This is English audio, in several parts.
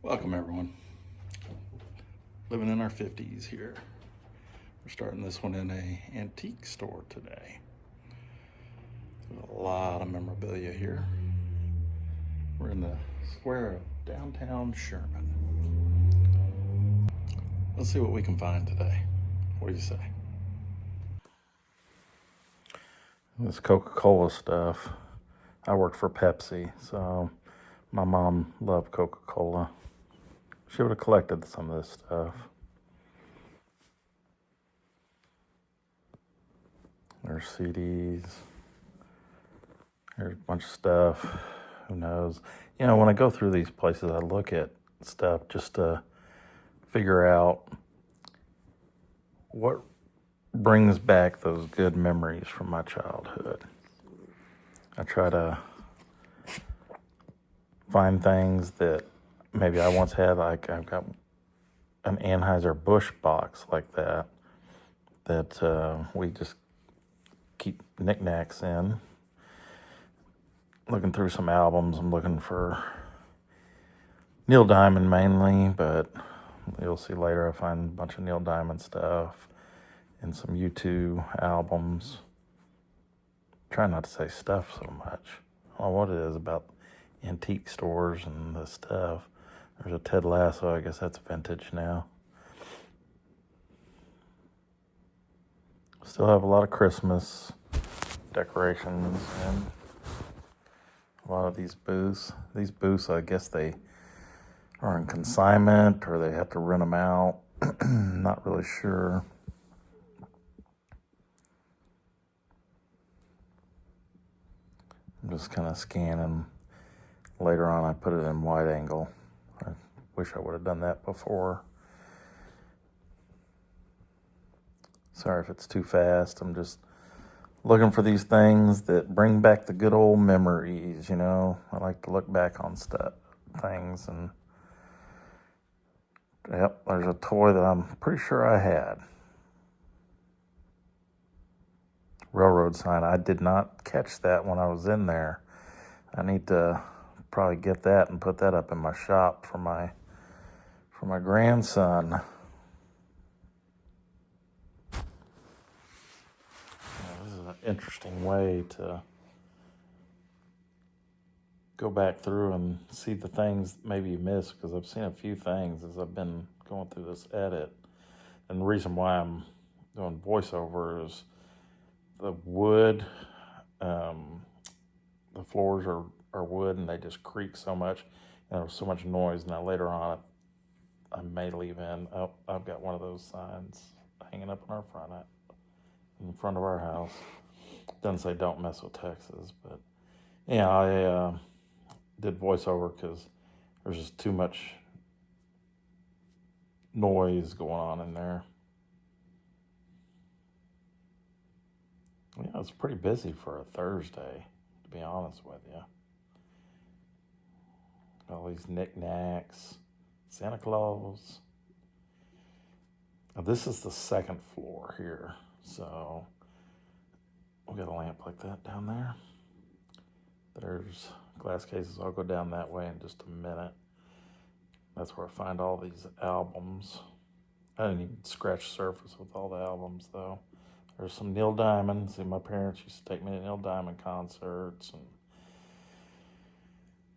Welcome everyone. Living in our 50s here. We're starting this one in a antique store today. There's a lot of memorabilia here. We're in the square of downtown Sherman. Let's see what we can find today. What do you say? This Coca-Cola stuff. I worked for Pepsi, so my mom loved Coca-Cola. She would have collected some of this stuff. There's CDs. There's a bunch of stuff. Who knows? You know, when I go through these places, I look at stuff just to figure out what brings back those good memories from my childhood. I try to find things that maybe I once had, like I've got an Anheuser-Busch box like that we just keep knickknacks in. Looking through some albums, I'm looking for Neil Diamond mainly, but you'll see later I find a bunch of Neil Diamond stuff and some U2 albums. Try not to say stuff so much. I don't know what it is about antique stores and this stuff. There's a Ted Lasso, I guess that's vintage now. Still have a lot of Christmas decorations and a lot of these booths. These booths, I guess they are in consignment or they have to rent them out. Not really sure. I'm just kind of scanning. Later on, I put it in wide angle. I wish I would have done that before. Sorry if it's too fast. I'm just looking for these things that bring back the good old memories, you know. I like to look back on things, and yep, there's a toy that I'm pretty sure I had. Railroad sign. I did not catch that when I was in there. I need to probably get that and put that up in my shop for my grandson. This is an interesting way to go back through and see the things maybe you missed, because I've seen a few things as I've been going through this edit. And the reason why I'm doing voiceover is the wood, the floors are wood and they just creak so much, and there was so much noise. Now later on I may leave in, I've got one of those signs hanging up in front of our house. Doesn't say don't mess with Texas, but yeah, I did voiceover because there's just too much noise going on in there. Yeah, it's pretty busy for a Thursday, to be honest with you. All these knickknacks, Santa Claus. Now, this is the second floor here, so we got a lamp like that down there. There's glass cases. I'll go down that way in just a minute. That's where I find all these albums. I didn't even scratch the surface with all the albums, though. There's some Neil Diamond. See, my parents used to take me to Neil Diamond concerts, and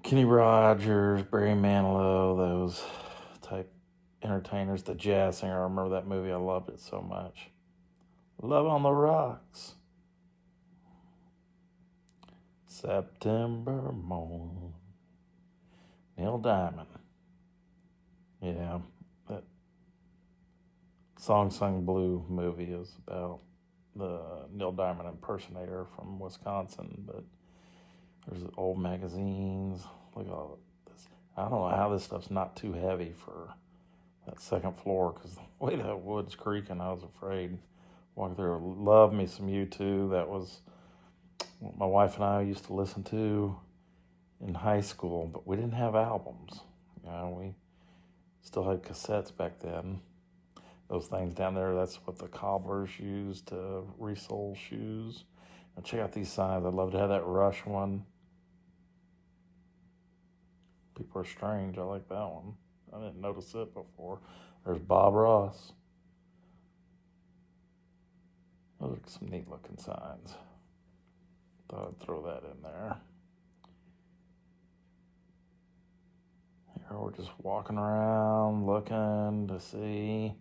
Kenny Rogers, Barry Manilow, those type entertainers. The Jazz Singer, I remember that movie. I loved it so much. Love on the Rocks. September Morn. Neil Diamond. Yeah, that Song Sung Blue movie is about the Neil Diamond impersonator from Wisconsin, but there's old magazines. Look at all this. I don't know how this stuff's not too heavy for that second floor, because the way that wood's creaking, I was afraid. Walking through, love me some U2. That was what my wife and I used to listen to in high school, but we didn't have albums. You know, we still had cassettes back then. Those things down there, that's what the cobblers used to resole shoes. Now check out these signs. I'd love to have that Rush one. People Are Strange. I like that one. I didn't notice it before. There's Bob Ross. Those are some neat looking signs. Thought I'd throw that in there. Here we're just walking around looking to see.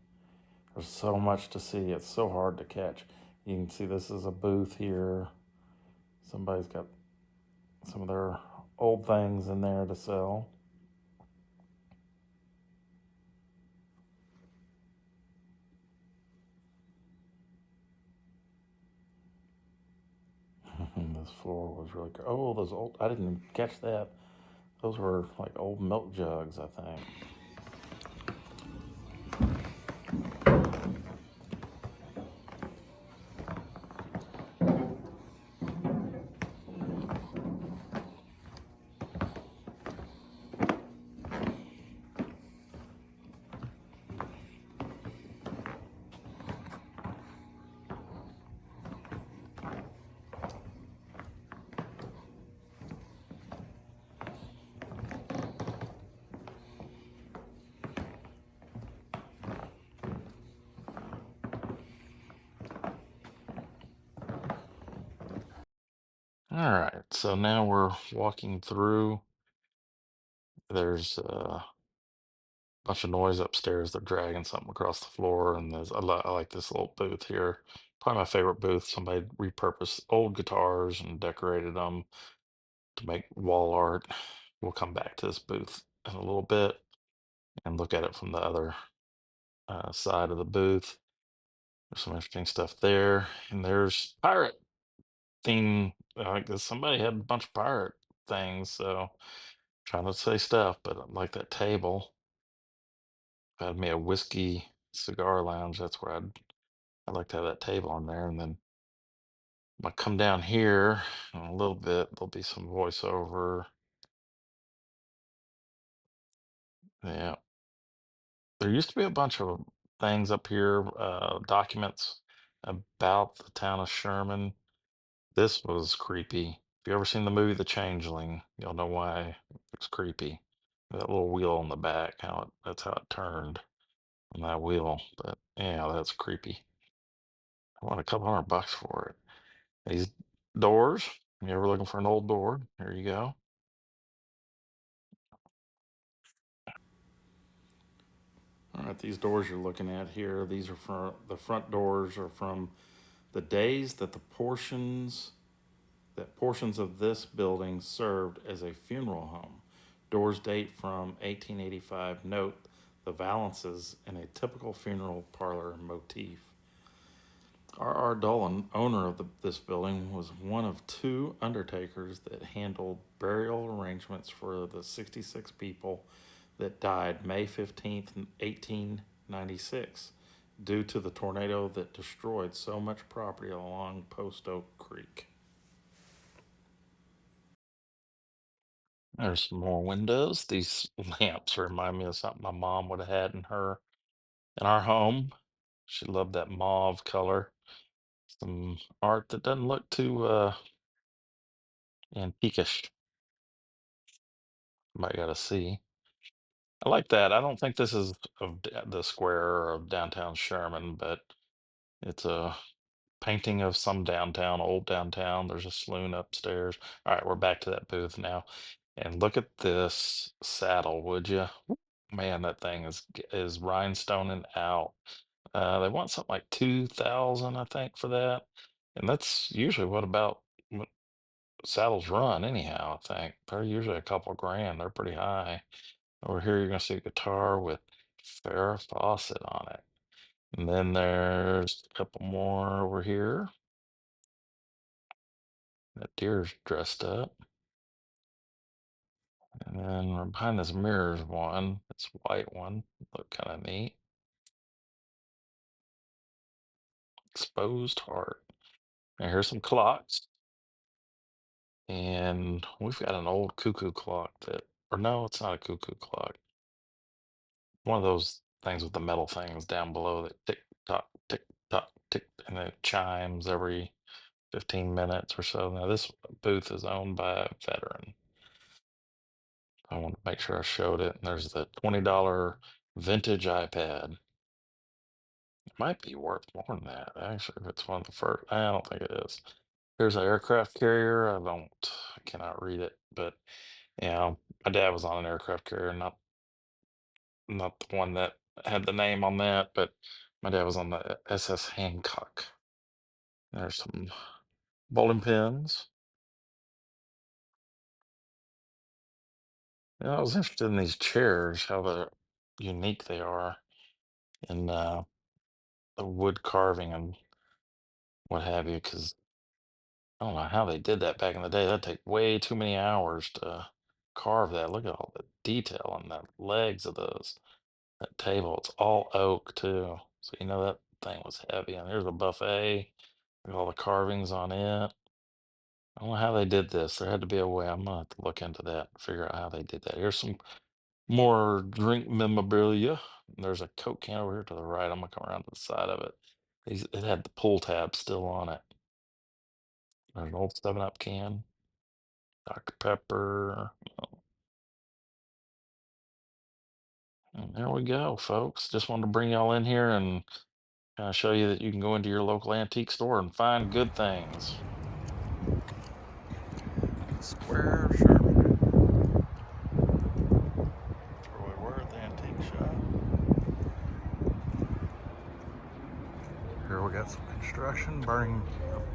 There's so much to see. It's so hard to catch. You can see this is a booth here. Somebody's got some of their old things in there to sell. This floor was really good. Oh, those old, I didn't catch that. Those were like old milk jugs, I think. All right, so now we're walking through. There's a bunch of noise upstairs. They're dragging something across the floor, and I like this little booth here. Probably my favorite booth. Somebody repurposed old guitars and decorated them to make wall art. We'll come back to this booth in a little bit and look at it from the other side of the booth. There's some interesting stuff there, and there's pirate theme. I guess somebody had a bunch of pirate things, so trying to say stuff, but I like that table. If I had me a whiskey cigar lounge, that's where I'd like to have that table on there. And then I come down here in a little bit, there'll be some voiceover. Yeah. There used to be a bunch of things up here, documents about the town of Sherman. This was creepy. If you ever seen the movie The Changeling, you'll know why it's creepy. That little wheel on the back, that's how it turned on that wheel. But yeah, that's creepy. I want a couple $100 for it. These doors, you ever looking for an old door? Here you go. All right, these doors you're looking at here, these are from the front doors are from the days that portions of this building served as a funeral home. Doors date from 1885. Note the valances in a typical funeral parlor motif. R. Dolan, owner of this building, was one of two undertakers that handled burial arrangements for the 66 people that died May 15th, 1896, due to the tornado that destroyed so much property along Post Oak Creek. There's some more windows. These lamps remind me of something my mom would have had in our home. She loved that mauve color. Some art that doesn't look too antiquish. Might gotta see. I like that. I don't think this is of the square of downtown Sherman, but it's a painting of some downtown, old downtown. There's a saloon upstairs. All right, we're back to that booth now. And look at this saddle, would you? Man, that thing is rhinestoning out. They want something like 2,000, I think, for that. And that's usually what saddles run anyhow, I think. They're usually a couple grand. They're pretty high. Over here, you're gonna see a guitar with Farrah Fawcett on it. And then there's a couple more over here. That deer's dressed up. And then behind this mirror's one, this white one. Look kind of neat. Exposed heart. And here's some clocks. And we've got an old cuckoo clock or no, it's not a cuckoo clock. One of those things with the metal things down below that tick tock, tick, and it chimes every 15 minutes or so. Now, this booth is owned by a veteran. I want to make sure I showed it. And there's the $20 vintage iPad. It might be worth more than that, actually, if it's one of the first. I don't think it is. Here's an aircraft carrier. I cannot read it, but yeah, my dad was on an aircraft carrier, not the one that had the name on that, but my dad was on the SS Hancock. There's some bowling pins. Yeah, I was interested in these chairs, how unique they are in the wood carving and what have you, because I don't know how they did that back in the day. That'd take way too many hours to carve that. Look at all the detail on the legs of that table. It's all oak too. So you know that thing was heavy. And there's a buffet with all the carvings on it. I don't know how they did this. There had to be a way. I'm gonna have to look into that and figure out how they did that. Here's some more drink memorabilia. There's a Coke can over here to the right. I'm gonna come around to the side of it. It had the pull tab still on it. There's an old 7-Up can, Dr. Pepper. And there we go, folks. Just wanted to bring y'all in here and kind of show you that you can go into your local antique store and find good things. Square of Sherman. That's where we were at the antique shop. Here we got some construction,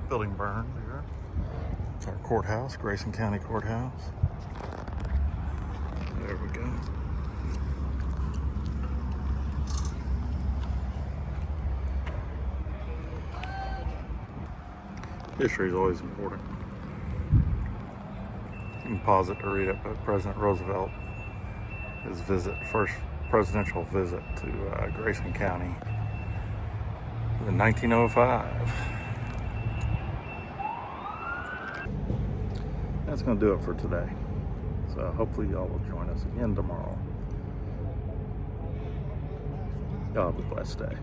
building burned here. It's our courthouse, Grayson County Courthouse. There we go. History is always important. You can pause it to read it, but President Roosevelt, his first presidential visit to Grayson County in 1905. That's going to do it for today. So hopefully y'all will join us again tomorrow. Y'all have a blessed day.